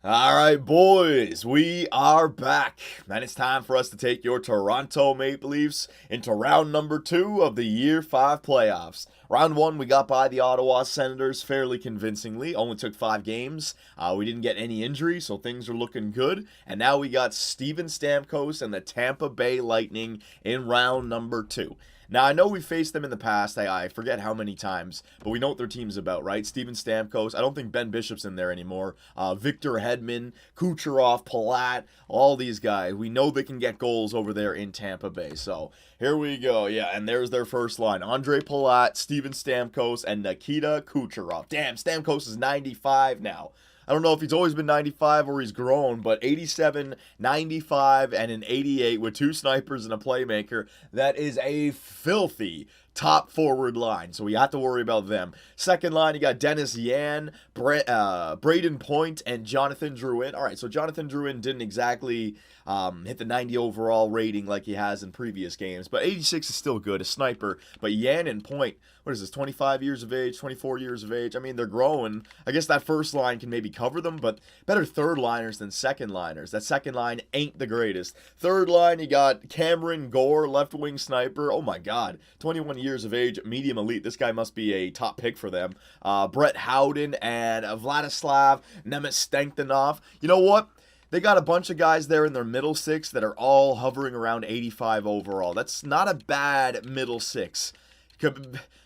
All right, boys, we are back, and it's time for us to take your Toronto Maple Leafs into round number 2 of the Year 5 playoffs. Round 1, we got by the Ottawa Senators fairly convincingly, only took 5 games. We didn't get any injuries, so things are looking good. And now we got Steven Stamkos and the Tampa Bay Lightning in round number 2. Now, I know we faced them in the past. I forget how many times, but we know what their team's about, right? Steven Stamkos. I don't think Ben Bishop's in there anymore. Victor Hedman, Kucherov, Palat, all these guys. We know they can get goals over there in Tampa Bay. So here we go. Yeah, and there's their first line. Andre Palat, Steven Stamkos, and Nikita Kucherov. Damn, Stamkos is 95 now. I don't know if he's always been 95 or he's grown, but 87, 95, and an 88 with 2 snipers and a playmaker. That is a filthy top forward line, so we have to worry about them. Second line, you got Dennis Yan, Braden Point, and Jonathan Drouin. All right, so Jonathan Drouin didn't exactly hit the 90 overall rating like he has in previous games, but 86 is still good, a sniper. But Yan and Point, what is this, 25 years of age, 24 years of age? I mean, they're growing. I guess that first line can maybe cover them, but better third liners than second liners. That second line ain't the greatest. Third line, you got Cameron Gore, left wing sniper. Oh my God, 21 years of age, medium elite. This guy must be a top pick for them. Brett Howden and Vladislav Nemestnikov. You know what? They got a bunch of guys there in their middle six that are all hovering around 85 overall. That's not a bad middle six.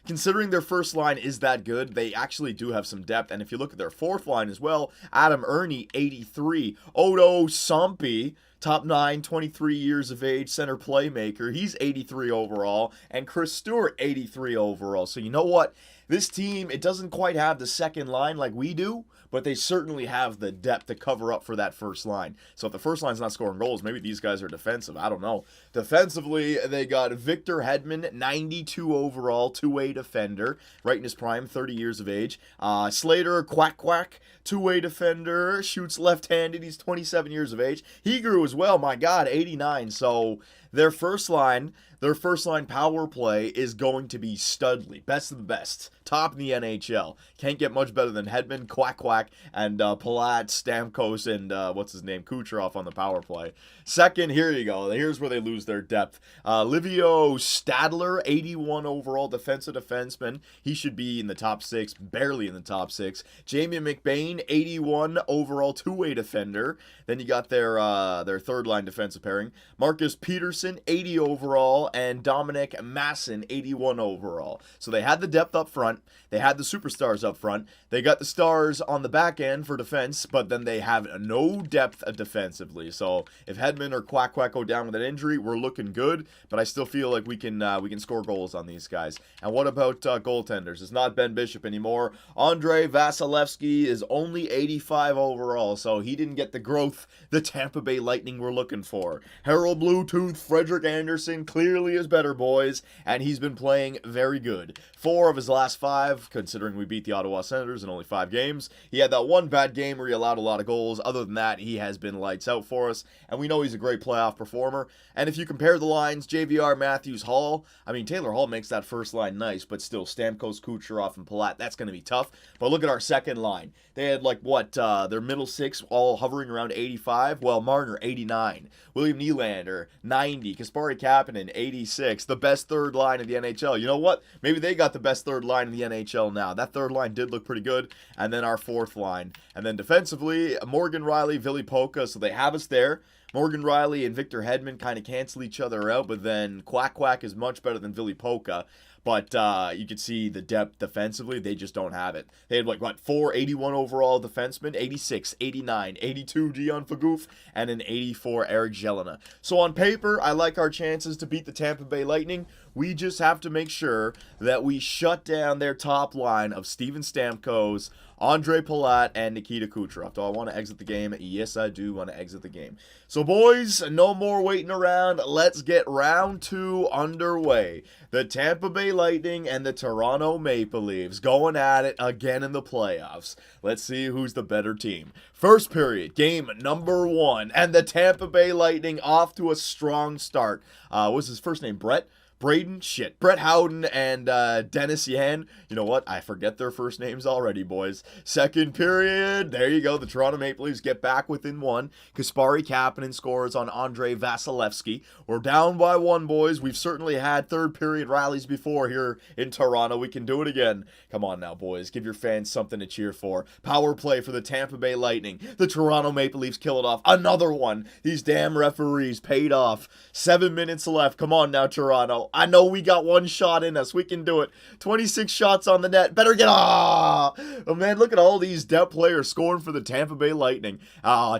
Considering their first line is that good, they actually do have some depth. And if you look at their fourth line as well, Adam Ernie, 83. Odo Sompi, top 9, 23 years of age, center playmaker. He's 83 overall. And Chris Stewart, 83 overall. So you know what? This team, it doesn't quite have the second line like we do, but they certainly have the depth to cover up for that first line. So if the first line's not scoring goals, maybe these guys are defensive. I don't know. Defensively, they got Victor Hedman, 92 overall, two-way defender, right in his prime, 30 years of age. Slater, quack, two-way defender, shoots left-handed. He's 27 years of age. He grew as well, my God, 89. So their first line power play is going to be studly. Best of the best. Top in the NHL. Can't get much better than Hedman, quack, and Palat, Stamkos, and Kucherov on the power play. Second, here you go. Here's where they lose their depth. Livio Stadler, 81 overall defensive defenseman. He should be in the top 6, barely in the top 6. Jamie McBain, 81 overall two-way defender. Then you got their third line defensive pairing. Marcus Peterson, 80 overall, and Dominic Masson, 81 overall. So they had the depth up front. They had the superstars up front. They got the stars on the back end for defense, but then they have no depth defensively. So if Hedman or Quack go down with an injury, we're looking good, but I still feel like we can score goals on these guys. And what about goaltenders? It's not Ben Bishop anymore. Andrei Vasilevsky is only 85 overall, so he didn't get the growth the Tampa Bay Lightning were looking for. Harold Bluetooth, Frederick Anderson clearly is better, boys, and he's been playing very good. 4 of his last 5, considering we beat the Ottawa Senators in only 5 games. He had that one bad game where he allowed a lot of goals. Other than that, he has been lights out for us, and we know he's a great playoff performer. And if you compare the lines, JVR, Matthews, Hall, I mean, Taylor Hall makes that first line nice, but still, Stamkos, Kucherov, and Palat, that's going to be tough. But look at our second line. They had, their middle 6 all hovering around 85. Well, Marner, 89. William Nylander, 90. Kasperi Kapanen, 86. The best third line in the NHL. You know what? Maybe they got the best third line in the NHL now. That third line did look pretty good. And then our fourth line. And then defensively, Morgan Riley, Vili Polka. So they have us there. Morgan Riley and Victor Hedman kind of cancel each other out, but then Quack is much better than Vili Polka. But you can see the depth defensively, they just don't have it. They had 4 81 overall defensemen, 86, 89, 82 Dion Fagoof, and an 84 Eric Jelena. So on paper, I like our chances to beat the Tampa Bay Lightning. We just have to make sure that we shut down their top line of Steven Stamkos, Andre Palat, and Nikita Kucherov. Do I want to exit the game? Yes, I do want to exit the game. So, boys, no more waiting around. Let's get round 2 underway. The Tampa Bay Lightning and the Toronto Maple Leafs going at it again in the playoffs. Let's see who's the better team. First period, game number 1, and the Tampa Bay Lightning off to a strong start. What's his first name? Brett? Brett Howden and Dennis Yan. You know what? I forget their first names already, boys. Second period. There you go. The Toronto Maple Leafs get back within one. Kasperi Kapanen scores on Andrei Vasilevsky. We're down by one, boys. We've certainly had third period rallies before here in Toronto. We can do it again. Come on now, boys. Give your fans something to cheer for. Power play for the Tampa Bay Lightning. The Toronto Maple Leafs kill it off. Another one. These damn referees paid off. 7 minutes left. Come on now, Toronto. I know we got one shot in us. We can do it. 26 shots on the net. Better get... Oh, man, look at all these depth players scoring for the Tampa Bay Lightning.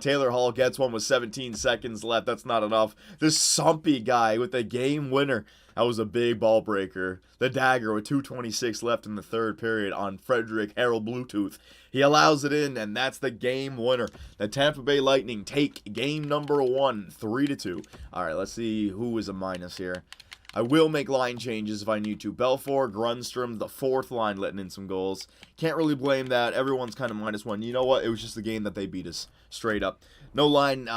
Taylor Hall gets one with 17 seconds left. That's not enough. This Sumpy guy with the game winner. That was a big ball breaker. The dagger with 2:26 left in the third period on Frederick Harold Bluetooth. He allows it in, and that's the game winner. The Tampa Bay Lightning take game number 1, 3-2. All right, let's see who is a minus here. I will make line changes if I need to. Belfour, Grundstrom, the fourth line letting in some goals. Can't really blame that. Everyone's kind of -1. You know what? It was just the game that they beat us. Straight up. No line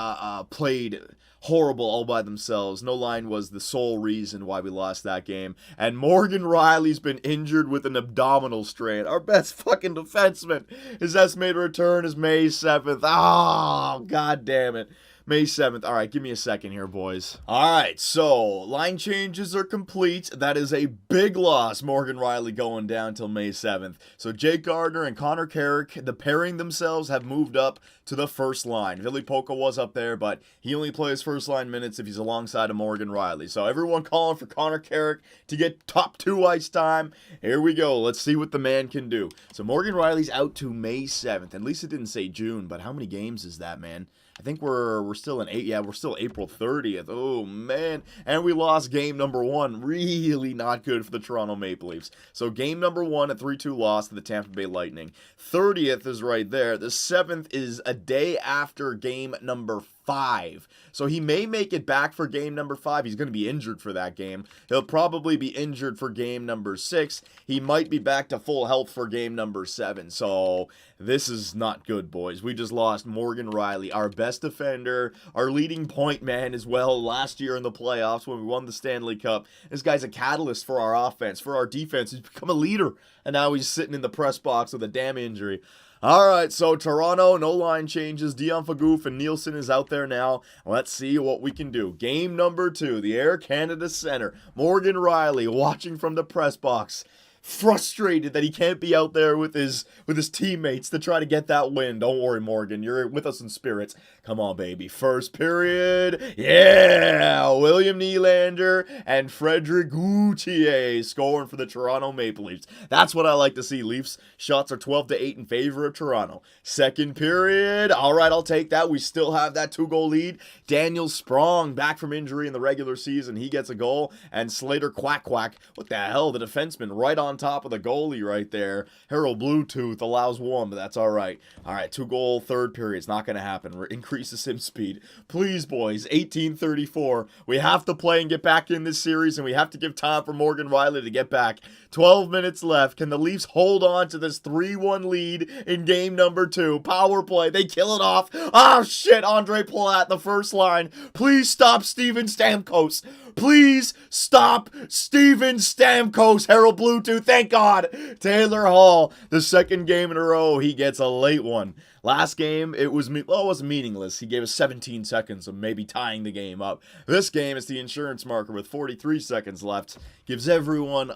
played horrible all by themselves. No line was the sole reason why we lost that game. And Morgan Riley's been injured with an abdominal strain. Our best fucking defenseman. His estimated return is May 7th. Oh, god damn it. May 7th. All right, give me a second here, boys. All right, so line changes are complete. That is a big loss. Morgan Riley going down till May 7th. So Jake Gardner and Connor Carrick, the pairing themselves, have moved up to the first line. Ville Poca was up there, but he only plays first line minutes if he's alongside of Morgan Riley. So everyone calling for Connor Carrick to get top 2 ice time. Here we go. Let's see what the man can do. So Morgan Riley's out to May 7th. At least it didn't say June, but how many games is that, man? I think we're still in we're still April 30th. Oh, man. And we lost game number 1. Really not good for the Toronto Maple Leafs. So game number 1, a 3-2 loss to the Tampa Bay Lightning. 30th is right there. The 7th is a day after game number 5. So he may make it back for game number 5. He's going to be injured for that game. He'll probably be injured for game number 6. He might be back to full health for game number 7. So this is not good, boys. We just lost Morgan Riley, our best defender, our leading point man as well last year in the playoffs when we won the Stanley Cup. This guy's a catalyst for our offense, for our defense. He's become a leader, and now he's sitting in the press box with a damn injury. All right, so Toronto, no line changes. Dion Fagoof and Nielsen is out there now. Let's see what we can do. Game number 2, the Air Canada Center. Morgan Riley watching from the press box. Frustrated that he can't be out there with his teammates to try to get that win. Don't worry, Morgan. You're with us in spirits. Come on, baby. First period. Yeah! William Nylander and Frederick Gauthier scoring for the Toronto Maple Leafs. That's what I like to see. Leafs shots are 12-8 in favor of Toronto. Second period. All right, I'll take that. We still have that 2-goal lead. Daniel Sprong back from injury in the regular season. He gets a goal. And Slater Quack, what the hell? The defenseman right on top of the goalie right there. Harold Bluetooth allows one, but that's all right. All right, 2-goal third period. It's not going to happen. Increase the sim speed. Please, boys, 18:34. We have to play and get back in this series, and we have to give time for Morgan Riley to get back. 12 minutes left. Can the Leafs hold on to this 3-1 lead in game number 2? Power play. They kill it off. Oh, shit. Andre Palat, the first line. Please stop Steven Stamkos. Please stop Steven Stamkos. Harold Bluetooth. Thank God. Taylor Hall, the second game in a row, he gets a late one. Last game, it wasn't meaningless. He gave us 17 seconds of maybe tying the game up. This game is the insurance marker with 43 seconds left. Gives everyone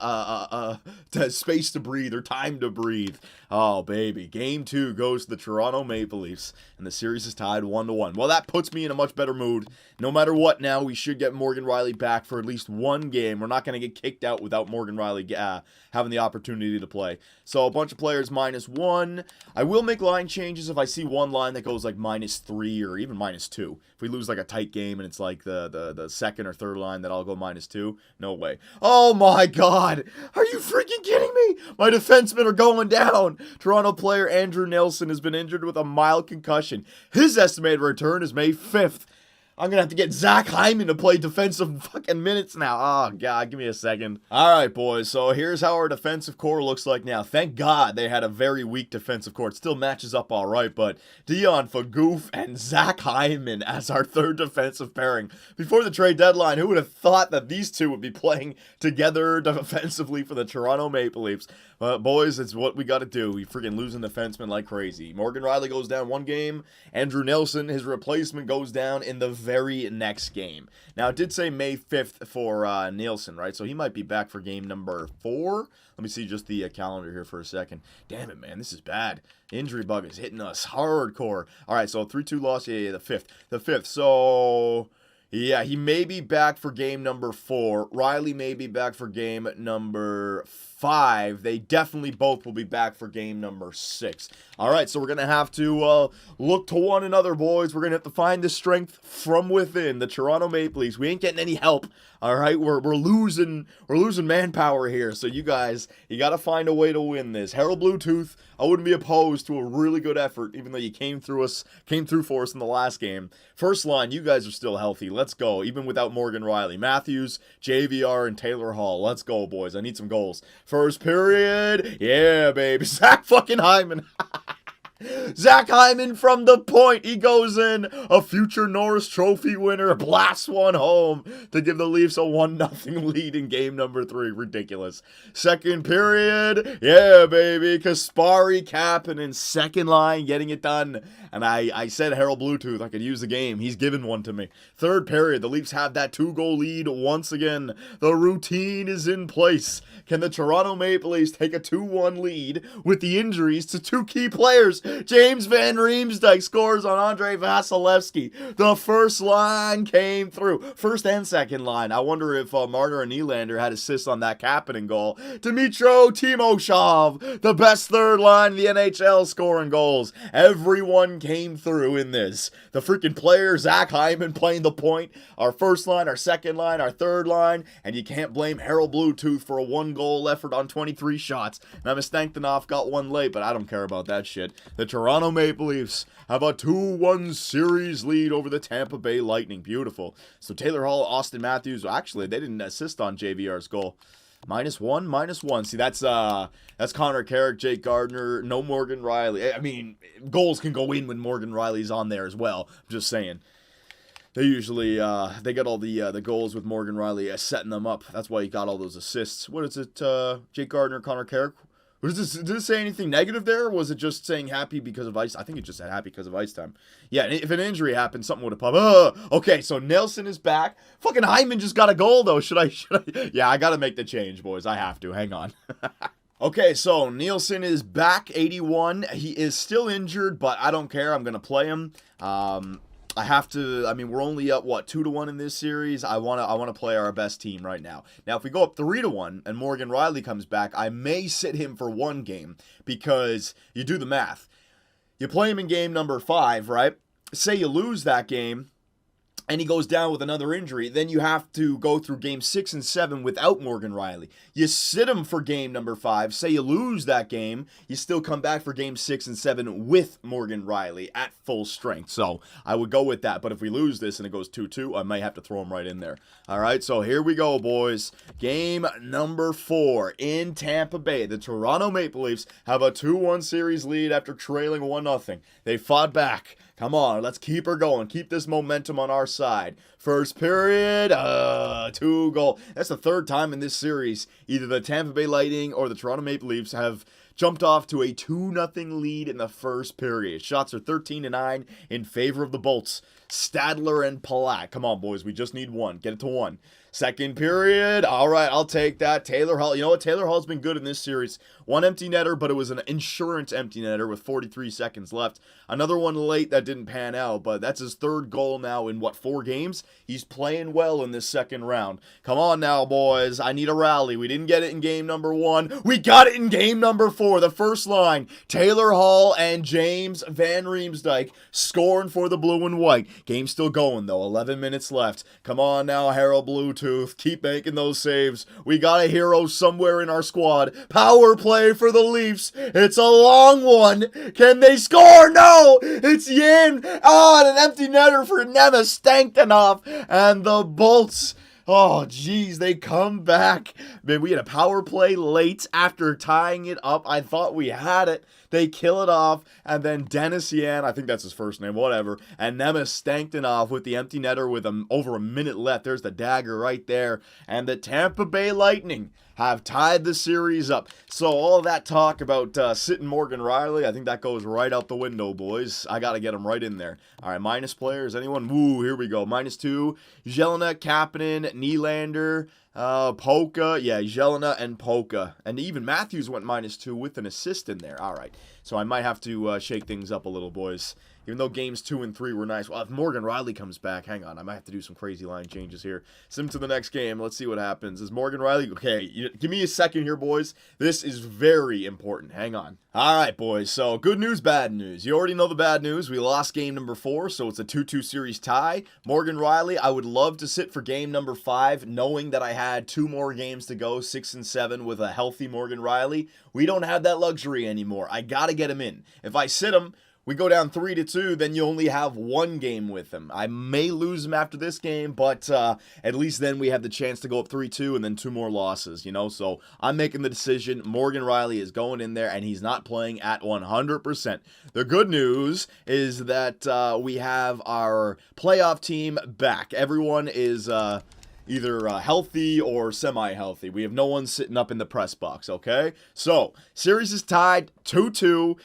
space to breathe or time to breathe. Oh, baby. Game 2 goes to the Toronto Maple Leafs, and the series is tied 1-1. Well, that puts me in a much better mood. No matter what now, we should get Morgan Riley back for at least one game. We're not going to get kicked out without Morgan Riley having the opportunity to play. So a bunch of players -1. I will make line changes if I see one line that goes like -3 or even -2. If we lose like a tight game and it's like the second or third line, that I'll go -2. No way. Oh my God. Are you freaking kidding me? My defensemen are going down. Toronto player Andrew Nelson has been injured with a mild concussion. His estimated return is May 5th. I'm going to have to get Zach Hyman to play defensive fucking minutes now. Oh, God, give me a second. All right, boys, so here's how our defensive core looks like now. Thank God they had a very weak defensive core. It still matches up all right, but Dion Fagoof and Zach Hyman as our third defensive pairing. Before the trade deadline, who would have thought that these two would be playing together defensively for the Toronto Maple Leafs? But, boys, it's what we got to do. We freaking losing defensemen like crazy. Morgan Riley goes down one game. Andrew Nilsson, his replacement, goes down in the very next game. Now, it did say May 5th for Nilsson, right? So he might be back for game number 4. Let me see just the calendar here for a second. Damn it, man. This is bad. Injury bug is hitting us hardcore. All right, so 3-2 loss. Yeah, the 5th. The 5th. So... yeah, he may be back for game number 4. Riley may be back for game number 5. They definitely both will be back for game number 6. All right, so we're going to have to look to one another, boys. We're going to have to find the strength from within. The Toronto Maple Leafs, we ain't getting any help. All right, we're losing manpower here. So you guys, you got to find a way to win this. Harold Bluetooth, I wouldn't be opposed to a really good effort, even though you came through for us in the last game. First line, you guys are still healthy. Let's go, even without Morgan Riley. Matthews, JVR, and Taylor Hall. Let's go, boys. I need some goals. First period, yeah, baby. Zach fucking Hyman. Zach Hyman from the point. He goes in. A future Norris Trophy winner. Blasts one home to give the Leafs a 1-0 lead in game number 3. Ridiculous. Second period. Yeah, baby. Kasperi Kapanen, second line, getting it done. And I said Harold Bluetooth, I could use the game. He's given one to me. Third period. The Leafs have that 2-goal lead once again. The routine is in place. Can the Toronto Maple Leafs take a 2-1 lead with the injuries to 2 key players? James Van Riemsdyk scores on Andrei Vasilevskiy. The first line came through. First and second line. I wonder if Marner and Nylander had assists on that Kapanen goal. Dmytro Timashov, the best third line in the NHL, scoring goals. Everyone came through in this. The freaking player, Zach Hyman, playing the point. Our first line, our second line, our third line. And you can't blame Harold Bluetooth for a 1-goal effort on 23 shots. Now, Stankonoff got one late, but I don't care about that shit. The Toronto Maple Leafs have a 2-1 series lead over the Tampa Bay Lightning. Beautiful. So Taylor Hall, Austin Matthews, actually, they didn't assist on JVR's goal. -1. See, that's Connor Carrick, Jake Gardiner, no Morgan Riley. I mean, goals can go in when Morgan Riley's on there as well. I'm just saying. They usually, they get all the goals with Morgan Riley setting them up. That's why he got all those assists. What is it, Jake Gardiner, Connor Carrick? Did it say anything negative there, or was it just saying happy because of ice? I think it just said happy because of ice time. Yeah, if an injury happened, something would have popped. Okay, so Nelson is back. Fucking Hyman just got a goal, though. Should I? Yeah, I got to make the change, boys. I have to. Hang on. Okay, so Nielsen is back, 81. He is still injured, but I don't care. I'm going to play him. I have to, I mean, we're only up, 2-1 in this series. I want to play our best team right now. Now, if we go up 3-1 and Morgan Riley comes back, I may sit him for one game because you do the math. You play him in game number 5, right? Say you lose that game and he goes down with another injury, then you have to go through game 6 and 7 without Morgan Riley. You sit him for game number 5. Say you lose that game, you still come back for game 6 and 7 with Morgan Riley at full strength. So I would go with that. But if we lose this and it goes 2-2, I might have to throw him right in there. All right, so here we go, boys. Game number 4 in Tampa Bay. The Toronto Maple Leafs have a 2-1 series lead after trailing 1-0. They fought back. Come on, let's keep her going. Keep this momentum on our side. First period, 2-goal. That's the third time in this series either the Tampa Bay Lightning or the Toronto Maple Leafs have jumped off to a 2-0 lead in the first period. Shots are 13-9 in favor of the Bolts. Stadler and Palat. Come on, boys. We just need one. Get it to 1. Second period. All right, I'll take that. Taylor Hall. You know what? Taylor Hall's been good in this series. One empty netter, but it was an insurance empty netter with 43 seconds left. Another one late that didn't pan out, but that's his third goal now in, 4 games? He's playing well in this second round. Come on now, boys. I need a rally. We didn't get it in game number 1. We got it in game number 4. The first line, Taylor Hall and James Van Riemsdyk scoring for the blue and white. Game's still going, though. 11 minutes left. Come on now, Harold Bluetooth. Bluetooth. Keep making those saves. We got a hero somewhere in our squad. Power play for the Leafs. It's a long one. Can they score? No! It's Yin. Oh, and an empty netter for Nemes Stankinov. And the Bolts. Oh, geez, they come back. Man, we had a power play late after tying it up. I thought we had it. They kill it off, and then Dennis Yan, I think that's his first name, whatever, and Nemes Stankinov with the empty netter with over a minute left. There's the dagger right there. And the Tampa Bay Lightning have tied the series up. So all that talk about sitting Morgan Rielly, I think that goes right out the window, boys. I got to get him right in there. All right, minus players. Anyone? Woo, here we go. -2. Jelena, Kapanen, Nylander, Polka. Yeah, Jelena and Polka. And even Matthews went -2 with an assist in there. All right. So I might have to shake things up a little, boys. Even though games 2 and 3 were nice. Well, if Morgan Rielly comes back, hang on. I might have to do some crazy line changes here. Send him to the next game. Let's see what happens. Is Morgan Rielly... Okay, give me a second here, boys. This is very important. Hang on. All right, boys. So, good news, bad news. You already know the bad news. We lost game number 4, so it's a 2-2 series tie. Morgan Rielly, I would love to sit for game number 5, knowing that I had 2 more games to go, 6 and 7, with a healthy Morgan Rielly. We don't have that luxury anymore. I got to get him in. If I sit him... We go down 3-2, then you only have 1 game with him. I may lose him after this game, but at least then we have the chance to go up 3-2 and then 2 more losses, you know? So I'm making the decision. Morgan Rielly is going in there, and he's not playing at 100%. The good news is that we have our playoff team back. Everyone is... either healthy or semi-healthy. We have no one sitting up in the press box, okay? So, series is tied 2-2.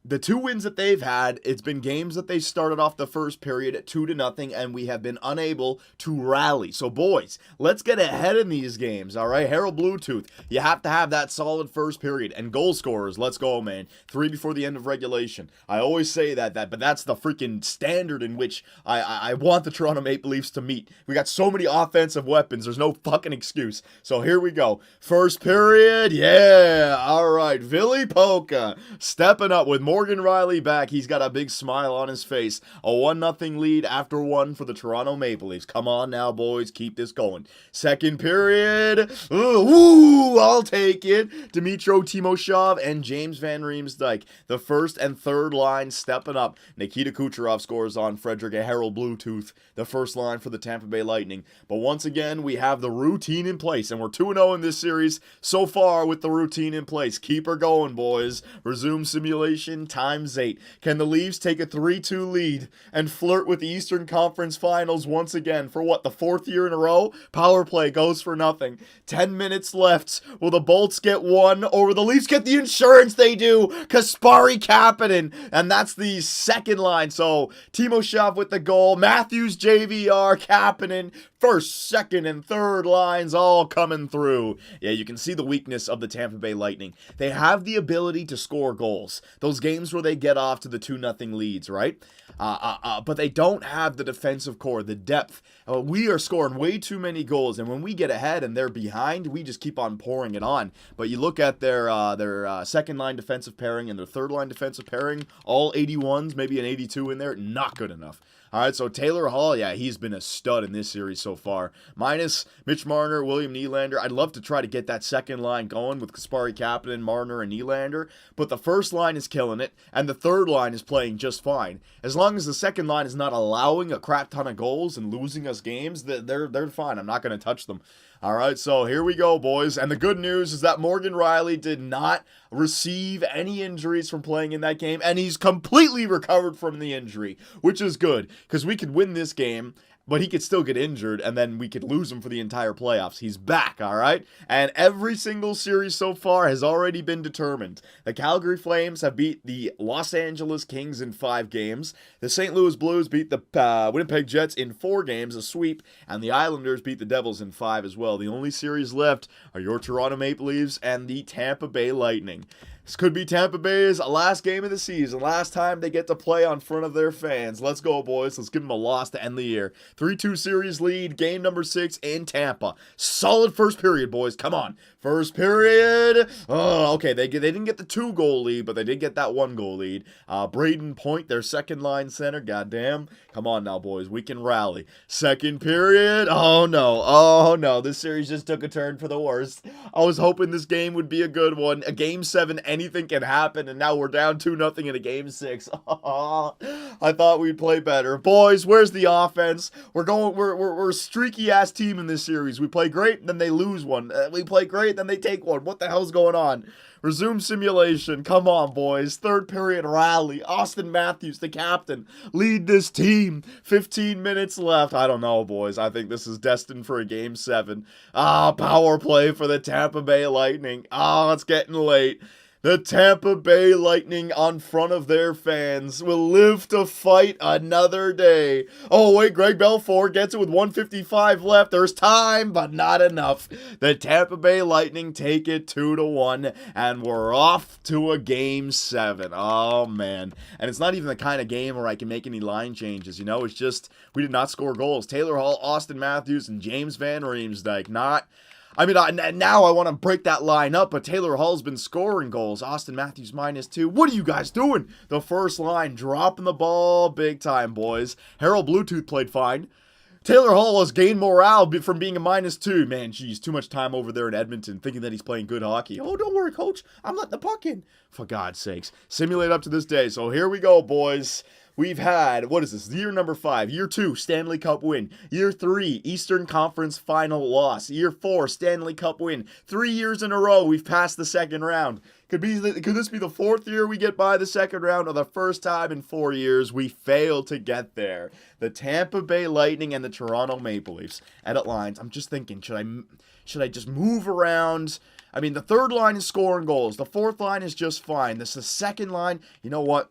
The 2 wins that they've had, it's been games that they started off the first period at 2-0, and we have been unable to rally. So, boys, let's get ahead in these games, all right? Harold Bluetooth, you have to have that solid first period. And goal scorers, let's go, man. 3 before the end of regulation. I always say that, but that's the freaking standard in which I want the Toronto Maple Leafs to meet. We got so many offensive weapons, there's no fucking excuse. So, here we go. First period, yeah, all right. Billy Polka stepping up with Morgan Rielly back. He's got a big smile on his face. A 1-0 lead after 1 for the Toronto Maple Leafs. Come on now, boys. Keep this going. Second period. Ooh, I'll take it. Dmytro Timoshev and James Van Riemsdyk. The first and third line stepping up. Nikita Kucherov scores on Frederick Harold Bluetooth. The first line for the Tampa Bay Lightning. But once again, we have the routine in place. And we're 2-0 in this series so far with the routine in place. Keep her going, boys. Resume simulation. ×8. Can the Leafs take a 3-2 lead and flirt with the Eastern Conference Finals once again for what, the 4th year in a row? Power play goes for nothing. 10 minutes left. Will the Bolts get 1 or will the Leafs get the insurance? They do. Kasperi Kapanen. And that's the second line. So Timoshev with the goal. Matthews, JVR, Kapanen. First, second, and third lines all coming through. Yeah, you can see the weakness of the Tampa Bay Lightning. They have the ability to score goals. Those games where they get off to the 2-0 leads, right? But they don't have the defensive core, the depth. We are scoring way too many goals, and when we get ahead and they're behind, we just keep on pouring it on. But you look at their second-line defensive pairing and their third-line defensive pairing, all 81s, maybe an 82 in there, not good enough. All right, so Taylor Hall, yeah, he's been a stud in this series so far. Minus Mitch Marner, William Nylander. I'd love to try to get that second line going with Kasperi Kapanen, Marner, and Nylander. But the first line is killing it, and the third line is playing just fine. As long as the second line is not allowing a crap ton of goals and losing us games, they're fine. I'm not going to touch them. All right, so here we go, boys. And the good news is that Morgan Rielly did not receive any injuries from playing in that game, and he's completely recovered from the injury, which is good, because we could win this game, but he could still get injured, and then we could lose him for the entire playoffs. He's back, all right? And every single series so far has already been determined. The Calgary Flames have beat the Los Angeles Kings in 5 games. The St. Louis Blues beat the Winnipeg Jets in 4 games, a sweep. And the Islanders beat the Devils in 5 as well. The only series left are your Toronto Maple Leafs and the Tampa Bay Lightning. This could be Tampa Bay's last game of the season. Last time they get to play on front of their fans. Let's go, boys. Let's give them a loss to end the year. 3-2 series lead. Game number 6 in Tampa. Solid first period, boys. Come on. First period. Oh, okay. They didn't get the 2-goal lead, but they did get that 1-goal lead. Braden Point, their second line center. Goddamn. Come on now, boys. We can rally. Second period. Oh, no. Oh, no. This series just took a turn for the worst. I was hoping this game would be a good one. A game 7, anything can happen, and now we're down 2-0 in a game 6. I thought we'd play better. Boys, where's the offense? We're a streaky ass team in this series. We play great, then they lose one. We play great, then they take one. What the hell's going on? Resume simulation. Come on, boys. Third period rally. Austin Matthews, the captain, lead this team. 15 minutes left. I don't know, boys. I think this is destined for a game 7. Power play for the Tampa Bay Lightning. It's getting late. The Tampa Bay Lightning on front of their fans will live to fight another day. Oh, wait, Greg Belfour gets it with 1:55 left. There's time, but not enough. The Tampa Bay Lightning take it 2-1, and we're off to a game 7. Oh, man. And it's not even the kind of game where I can make any line changes, you know? It's just, we did not score goals. Taylor Hall, Austin Matthews, and James Van Riemsdyk, now I want to break that line up, but Taylor Hall's been scoring goals. Austin Matthews -2. What are you guys doing? The first line dropping the ball big time, boys. Harold Bluetooth played fine. Taylor Hall has gained morale from being a -2. Man, geez, too much time over there in Edmonton thinking that he's playing good hockey. Oh, don't worry, coach. I'm letting the puck in. For God's sakes. Simulate up to this day. So here we go, boys. We've had, what is this, year number 5, year 2, Stanley Cup win, year 3, Eastern Conference final loss, year 4, Stanley Cup win, 3 years in a row, we've passed the second round. Could this be the 4th year we get by the second round, or the first time in 4 years we fail to get there? The Tampa Bay Lightning and the Toronto Maple Leafs. Edit lines, I'm just thinking, should I just move around? I mean, the third line is scoring goals, the fourth line is just fine, this is the second line. You know what,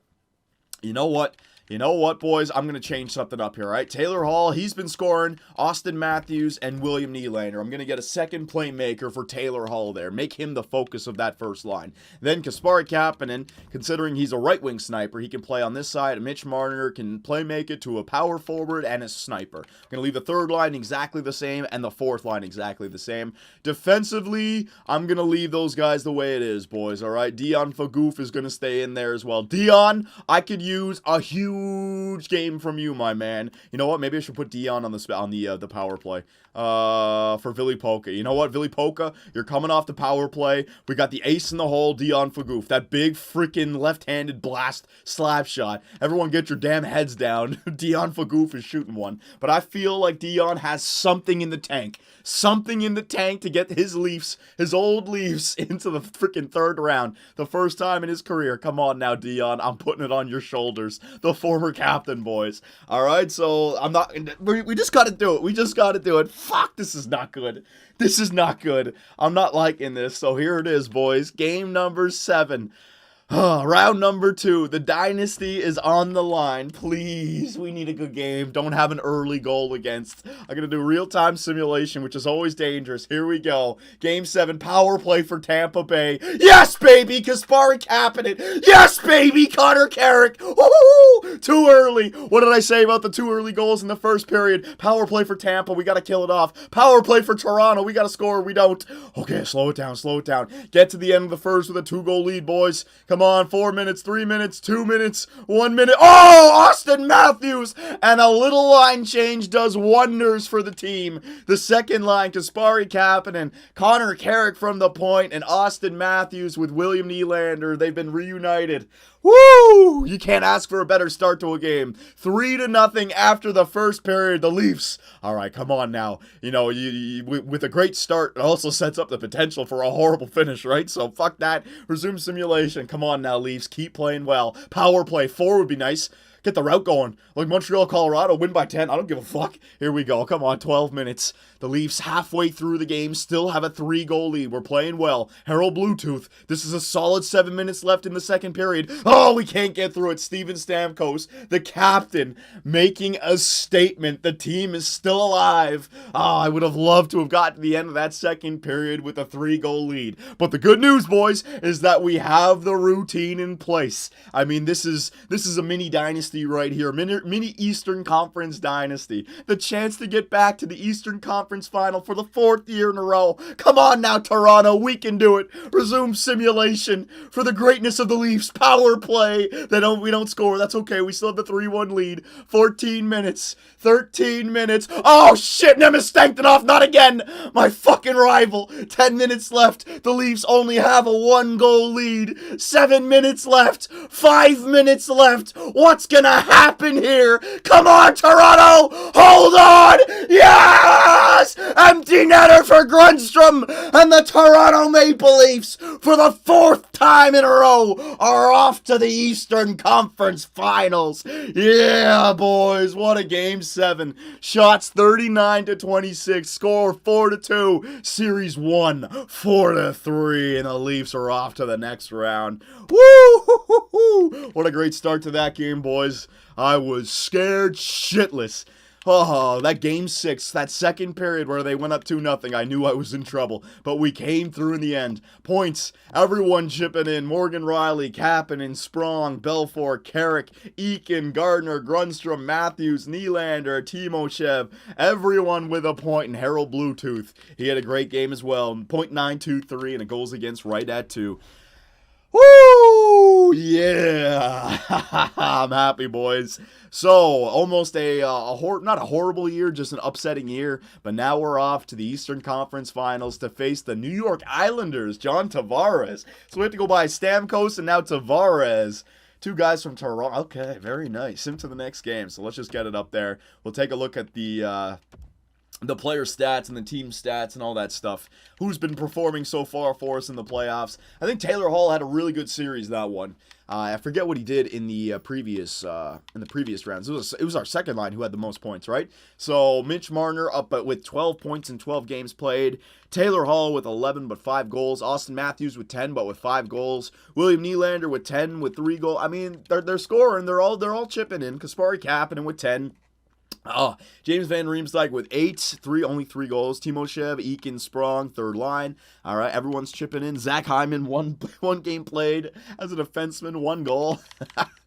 boys? I'm going to change something up here, all right? Taylor Hall, he's been scoring. Austin Matthews and William Nylander. I'm going to get a second playmaker for Taylor Hall there. Make him the focus of that first line. Then Kasperi Kapanen, considering he's a right-wing sniper, he can play on this side. Mitch Marner can make it to a power forward and a sniper. I'm going to leave the third line exactly the same and the fourth line exactly the same. Defensively, I'm going to leave those guys the way it is, boys, all right? Dion Phagouf is going to stay in there as well. Dion, I could use a huge game from you, my man. You know what? Maybe I should put Dion on the power play. For Vili Polka. You know what, Vili Polka? You're coming off the power play. We got the ace in the hole, Dion Phagouf. That big freaking left-handed blast slap shot. Everyone get your damn heads down. Dion Phagouf is shooting one. But I feel like Dion has something in the tank. Something in the tank to get his old Leafs, into the freaking third round. The first time in his career. Come on now, Dion. I'm putting it on your shoulders. The former captain, boys. Alright, so we just gotta do it. We just gotta do it. Fuck, this is not good. This is not good. I'm not liking this. So here it is, boys. Game number 7. Round number 2. The dynasty is on the line. Please, we need a good game. Don't have an early goal against. I'm going to do real-time simulation, which is always dangerous. Here we go. Game 7, power play for Tampa Bay. Yes, baby! Kasperi Kapanen. Yes, baby! Connor Carrick. Woo-hoo-hoo! Too early. What did I say about the 2 early goals in the first period? Power play for Tampa. We got to kill it off. Power play for Toronto. We got to score. We don't. Okay, slow it down. Slow it down. Get to the end of the first with a 2-goal lead, boys. Come on, 4 minutes, 3 minutes, 2 minutes, 1 minute. Oh, Austin Matthews! And a little line change does wonders for the team. The second line, Kasperi Kapanen, Connor Carrick from the point, and Austin Matthews with William Nylander. They've been reunited. Woo! You can't ask for a better start to a game. 3-0 after the first period. The Leafs. All right, come on now. You know, with a great start, it also sets up the potential for a horrible finish, right? So fuck that. Resume simulation. Come on now, Leafs. Keep playing well. Power play. 4 would be nice. Get the route going. Like Montreal, Colorado, win by 10. I don't give a fuck. Here we go. Come on, 12 minutes. The Leafs halfway through the game still have a 3-goal lead. We're playing well. Harold Bluetooth. This is a solid 7 minutes left in the second period. Oh, we can't get through it. Steven Stamkos, the captain, making a statement. The team is still alive. Oh, I would have loved to have gotten to the end of that second period with a 3-goal lead. But the good news, boys, is that we have the routine in place. I mean, this is a mini dynasty right here. Mini Eastern Conference dynasty. The chance to get back to the Eastern Conference Final for the 4th year in a row. Come on now, Toronto. We can do it. Resume simulation for the greatness of the Leafs. Power play. We don't score. That's okay. We still have the 3-1 lead. 14 minutes. 13 minutes. Oh, shit. Nemistankinov. Not again. My fucking rival. 10 minutes left. The Leafs only have a 1-goal lead. 7 minutes left. 5 minutes left. What's gonna happen here? Come on, Toronto. Hold on. Yes! Empty netter for Grundstrom. And the Toronto Maple Leafs, for the 4th time in a row, are off to the Eastern Conference Finals. Yeah, boys. What a game 7. Shots 39-26. Score 4-2. Series 1 4-3. And the Leafs are off to the next round. Woo! What a great start to that game, boys. I was scared shitless. Oh, that game 6, that second period where they went up 2-0, I knew I was in trouble. But we came through in the end. Points, everyone chipping in. Morgan Riley, Kapanen, Sprong, Belfour, Carrick, Eakin, Gardner, Grundstrom, Matthews, Nylander, Timoshev. Everyone with a point, and Harold Bluetooth. He had a great game as well. .923 and a goals against right at 2. Woo! Yeah! I'm happy, boys. So, almost not a horrible year, just an upsetting year. But now we're off to the Eastern Conference Finals to face the New York Islanders, John Tavares. So we have to go by Stamkos and now Tavares. 2 guys from Toronto. Okay, very nice. Into the next game. So let's just get it up there. We'll take a look at the player stats and the team stats and all that stuff. Who's been performing so far for us in the playoffs? I think Taylor Hall had a really good series, that one. I forget what he did in the previous rounds. It was our second line who had the most points, right? So Mitch Marner up with 12 points in 12 games played. Taylor Hall with 11 but 5 goals. Austin Matthews with 10 but with 5 goals. William Nylander with 10 with 3 goals. I mean, they're scoring. They're all chipping in. Kasperi Kapanen with 10. Oh, James Van Riemsdyk with 8, only 3 goals. Timoshev, Eakin, Sprong, third line. All right, everyone's chipping in. Zach Hyman, one game played as a defenseman, 1 goal.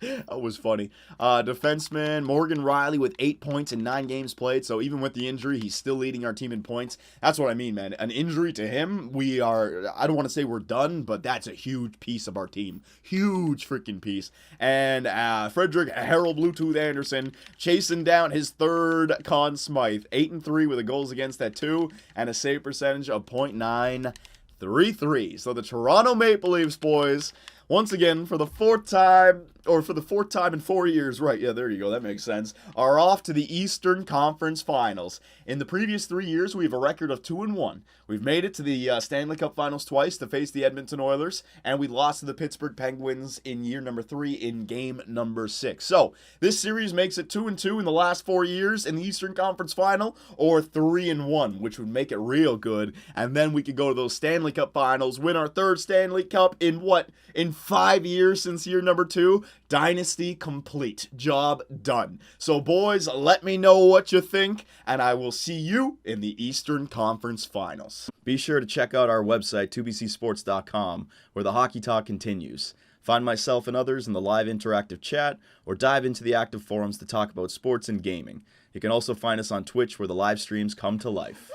That was funny. Defenseman Morgan Riley with 8 points in 9 games played. So even with the injury, he's still leading our team in points. That's what I mean, man. An injury to him, I don't want to say we're done, but that's a huge piece of our team. Huge freaking piece. And Frederick Harold Bluetooth Anderson chasing down his third Conn Smythe. 8-3 with the goals against at 2 and a save percentage of .933. So the Toronto Maple Leafs, boys, once again, for the 4th time in 4 years, right, yeah, there you go, that makes sense, are off to the Eastern Conference Finals. In the previous 3 years, we have a record of 2-1. We've made it to the Stanley Cup Finals twice to face the Edmonton Oilers, and we lost to the Pittsburgh Penguins in year number 3 in game number 6. So, this series makes it 2-2 in the last 4 years in the Eastern Conference Final, or 3-1, which would make it real good, and then we could go to those Stanley Cup Finals, win our 3rd Stanley Cup in 5 years since year number 2. Dynasty complete. Job done. So, boys, let me know what you think, and I will see you in the Eastern Conference Finals. Be sure to check out our website, 2bcsports.com, where the hockey talk continues. Find myself and others in the live interactive chat, or dive into the active forums to talk about sports and gaming. You can also find us on Twitch, where the live streams come to life.